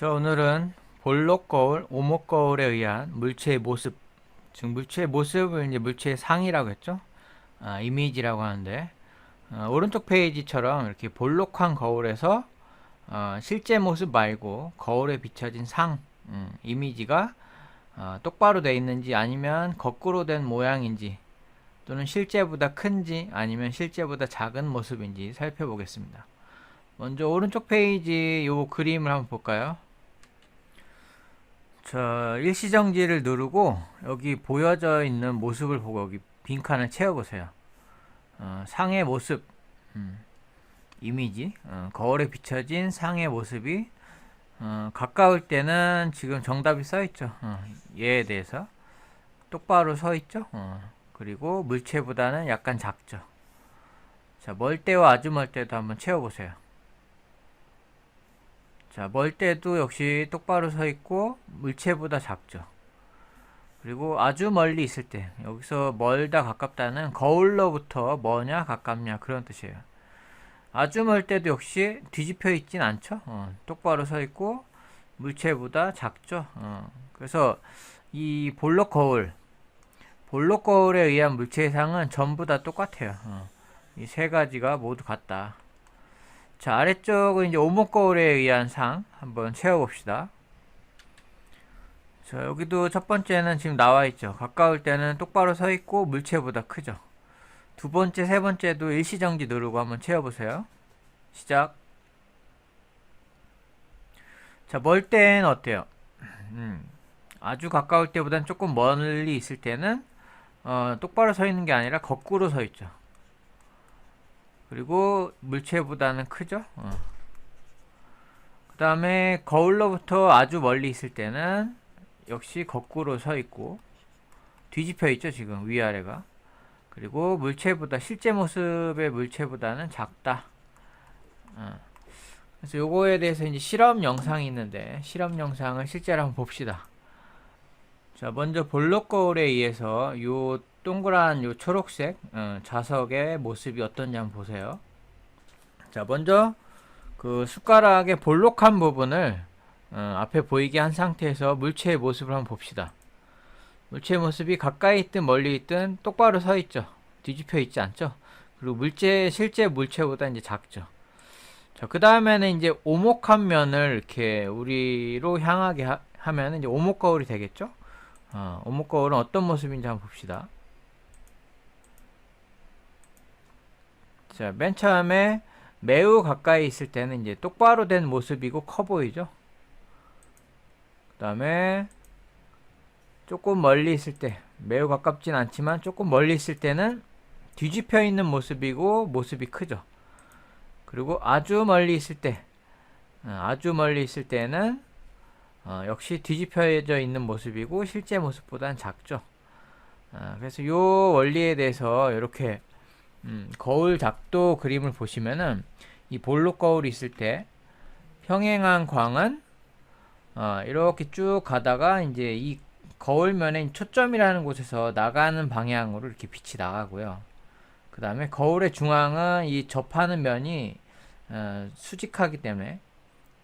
오늘은 볼록 거울, 오목 거울에 의한 물체의 모습, 즉 물체의 모습을 이제 물체의 상이라고 했죠. 이미지라고 하는데 오른쪽 페이지처럼 이렇게 볼록한 거울에서 실제 모습 말고 거울에 비춰진 상, 이미지가 똑바로 돼 있는지 아니면 거꾸로 된 모양인지 또는 실제보다 큰지 아니면 실제보다 작은 모습인지 살펴보겠습니다. 먼저 오른쪽 페이지 요 그림을 한번 볼까요? 일시정지를 누르고 여기 보여져 있는 모습을 보고 여기 빈칸을 채워보세요. 상의 모습, 이미지, 거울에 비춰진 상의 모습이 가까울 때는 지금 정답이 써있죠. 얘에 대해서 똑바로 서있죠. 그리고 물체보다는 약간 작죠. 자, 멀 때와 아주 멀 때도 한번 채워보세요. 자, 멀 때도 역시 똑바로 서 있고 물체보다 작죠. 그리고 아주 멀리 있을 때, 여기서 멀다 가깝다는 거울로부터 뭐냐 가깝냐 그런 뜻이에요. 아주 멀 때도 역시 뒤집혀 있진 않죠. 똑바로 서 있고 물체보다 작죠. 그래서 이 볼록 거울에 의한 물체의 상은 전부 다 똑같아요. 이 세 가지가 모두 같다. 자, 아래쪽은 이제 오목 거울에 의한 상 한번 채워봅시다. 자, 여기도 첫 번째는 지금 나와 있죠. 가까울 때는 똑바로 서 있고 물체보다 크죠. 두 번째, 세 번째도 일시정지 누르고 한번 채워보세요. 시작. 자, 멀 때는 어때요? 아주 가까울 때보다는 조금 멀리 있을 때는 똑바로 서 있는 게 아니라 거꾸로 서 있죠. 그리고 물체보다는 크죠. 그 다음에 거울로부터 아주 멀리 있을 때는 역시 거꾸로 서 있고 뒤집혀 있죠. 지금 위아래가. 그리고 물체보다 실제 모습의 물체보다는 작다. 그래서 요거에 대해서 이제 실험 영상이 있는데 실험 영상을 실제로 한번 봅시다. 자, 먼저 볼록 거울에 의해서 요 동그란 요 초록색 자석의 모습이 어떤지 한번 보세요. 자, 먼저 그 숟가락의 볼록한 부분을 앞에 보이게 한 상태에서 물체의 모습을 한번 봅시다. 물체의 모습이 가까이 있든 멀리 있든 똑바로 서 있죠. 뒤집혀 있지 않죠. 그리고 실제 물체보다 이제 작죠. 자, 그 다음에는 이제 오목한 면을 이렇게 우리로 향하게 하면 이제 오목 거울이 되겠죠. 오목 거울은 어떤 모습인지 한번 봅시다. 자, 맨 처음에 매우 가까이 있을 때는 이제 똑바로 된 모습이고 커 보이죠. 그 다음에 조금 멀리 있을 때, 매우 가깝진 않지만 조금 멀리 있을 때는 뒤집혀 있는 모습이고 모습이 크죠. 그리고 아주 멀리 있을 때는 역시 뒤집혀져 있는 모습이고 실제 모습보다는 작죠. 그래서 요 원리에 대해서 이렇게 거울 작도 그림을 보시면은 이 볼록 거울이 있을 때 평행한 광은 이렇게 쭉 가다가 이제 이 거울면에 초점이라는 곳에서 나가는 방향으로 이렇게 빛이 나가고요. 그 다음에 거울의 중앙은 이 접하는 면이 수직하기 때문에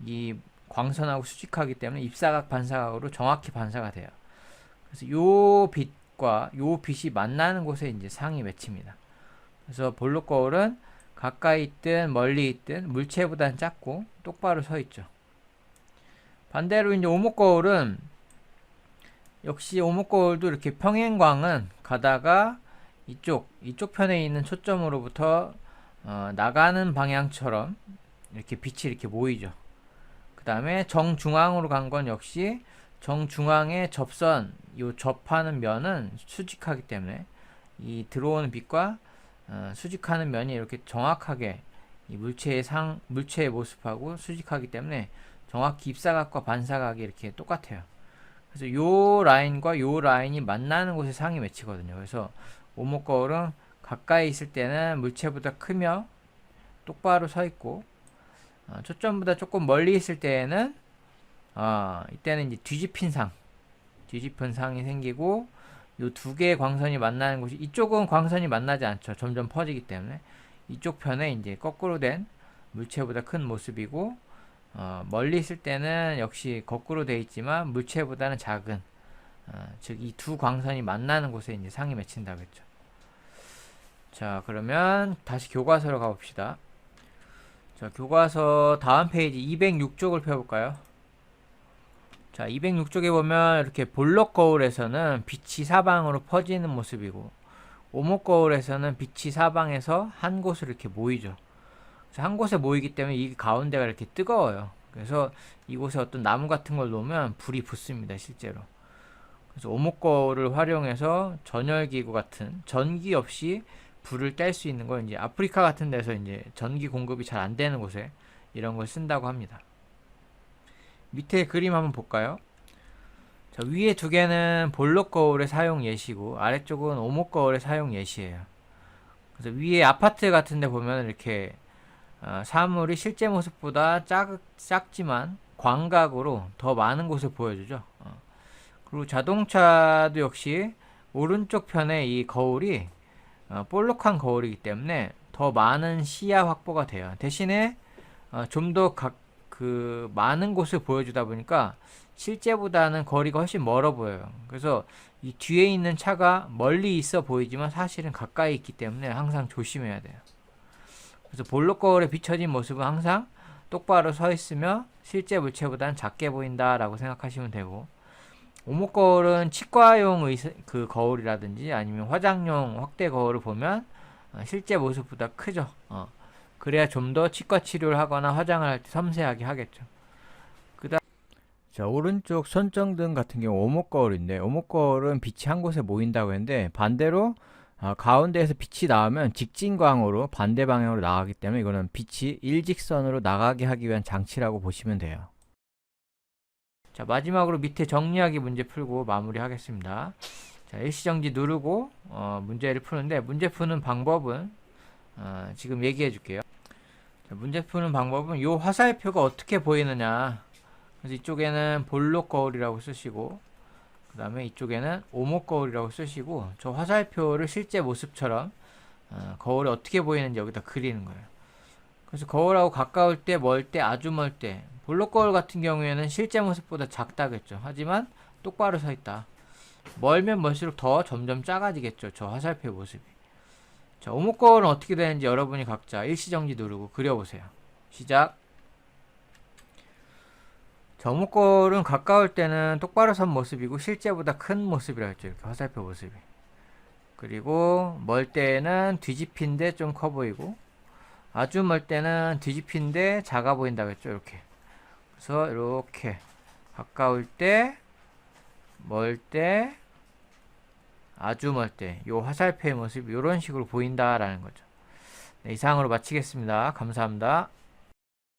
이 광선하고 수직하기 때문에 입사각 반사각으로 정확히 반사가 돼요. 그래서 요 빛과 요 빛이 만나는 곳에 이제 상이 맺힙니다. 그래서 볼록 거울은 가까이 있든 멀리 있든 물체보다는 작고 똑바로 서 있죠. 반대로 이제 오목 거울은 역시 오목 거울도 이렇게 평행광은 가다가 이쪽 편에 있는 초점으로부터 나가는 방향처럼 이렇게 빛이 이렇게 모이죠. 그 다음에 정중앙으로 간 건 역시 정중앙의 접선, 요 접하는 면은 수직하기 때문에 이 들어오는 빛과 수직하는 면이 이렇게 정확하게 이 물체의 모습하고 수직하기 때문에 정확히 입사각과 반사각이 이렇게 똑같아요. 그래서 요 라인과 요 라인이 만나는 곳에 상이 맺히거든요. 그래서 오목 거울은 가까이 있을 때는 물체보다 크며 똑바로 서 있고 초점보다 조금 멀리 있을 때에는 이때는 이제 뒤집힌 상이 생기고 요 두 개의 광선이 만나는 곳이 이쪽은 광선이 만나지 않죠. 점점 퍼지기 때문에 이쪽 편에 이제 거꾸로 된 물체보다 큰 모습이고 멀리 있을 때는 역시 거꾸로 되어 있지만 물체보다는 작은, 즉 이 두 광선이 만나는 곳에 이제 상이 맺힌다고 했죠. 자, 그러면 다시 교과서로 가봅시다. 자, 교과서 다음 페이지 206쪽을 펴볼까요? 자, 206쪽에 보면 이렇게 볼록 거울에서는 빛이 사방으로 퍼지는 모습이고, 오목 거울에서는 빛이 사방에서 한 곳으로 이렇게 모이죠. 그래서 한 곳에 모이기 때문에 이 가운데가 이렇게 뜨거워요. 그래서 이곳에 어떤 나무 같은 걸 놓으면 불이 붙습니다, 실제로. 그래서 오목 거울을 활용해서 전열기구 같은 전기 없이 불을 뗄 수 있는 걸 이제 아프리카 같은 데서 이제 전기 공급이 잘 안 되는 곳에 이런 걸 쓴다고 합니다. 밑에 그림 한번 볼까요? 자, 위에 두 개는 볼록 거울의 사용 예시고 아래쪽은 오목 거울의 사용 예시예요. 그래서 위에 아파트 같은 데 보면 이렇게 사물이 실제 모습보다 작지만 광각으로 더 많은 곳을 보여주죠. 그리고 자동차도 역시 오른쪽 편에 이 거울이 볼록한 거울이기 때문에 더 많은 시야 확보가 돼요. 대신에 좀 더 많은 곳을 보여주다 보니까 실제보다는 거리가 훨씬 멀어 보여요. 그래서 이 뒤에 있는 차가 멀리 있어 보이지만 사실은 가까이 있기 때문에 항상 조심해야 돼요. 그래서 볼록 거울에 비춰진 모습은 항상 똑바로 서 있으며 실제 물체보다는 작게 보인다라고 생각하시면 되고, 오목 거울은 치과용 그 거울이라든지 아니면 화장용 확대 거울을 보면 실제 모습보다 크죠. 그래야 좀 더 치과 치료를 하거나 화장을 할 때 섬세하게 하겠죠. 그다음, 자, 오른쪽 손정등 같은 경우 오목 거울인데, 오목 거울은 빛이 한 곳에 모인다고 했는데 반대로 가운데에서 빛이 나오면 직진광으로 반대 방향으로 나가기 때문에 이거는 빛이 일직선으로 나가게 하기 위한 장치라고 보시면 돼요. 자, 마지막으로 밑에 정리하기 문제 풀고 마무리하겠습니다. 자, 일시정지 누르고 문제를 푸는데, 문제 푸는 방법은 지금 얘기해 줄게요. 자, 문제 푸는 방법은 요 화살표가 어떻게 보이느냐. 그래서 이쪽에는 볼록 거울이라고 쓰시고, 그 다음에 이쪽에는 오목 거울이라고 쓰시고, 저 화살표를 실제 모습처럼 거울이 어떻게 보이는지 여기다 그리는 거예요. 그래서 거울하고 가까울 때, 멀 때, 아주 멀 때, 볼록 거울 같은 경우에는 실제 모습보다 작다겠죠. 하지만 똑바로 서 있다. 멀면 멀수록 더 점점 작아지겠죠, 저 화살표 모습이. 자, 오목 거울은 어떻게 되는지 여러분이 각자 일시정지 누르고 그려보세요. 시작. 자, 오목 거울은 가까울 때는 똑바로 선 모습이고 실제보다 큰 모습이라 했죠, 이렇게 화살표 모습이. 그리고 멀 때는 뒤집힌데 좀 커 보이고, 아주 멀 때는 뒤집힌데 작아 보인다고 했죠, 이렇게. 그래서 이렇게 가까울 때, 멀 때, 아주 멀 때, 요 화살표의 모습이 이런 식으로 보인다라는 거죠. 네, 이상으로 마치겠습니다. 감사합니다.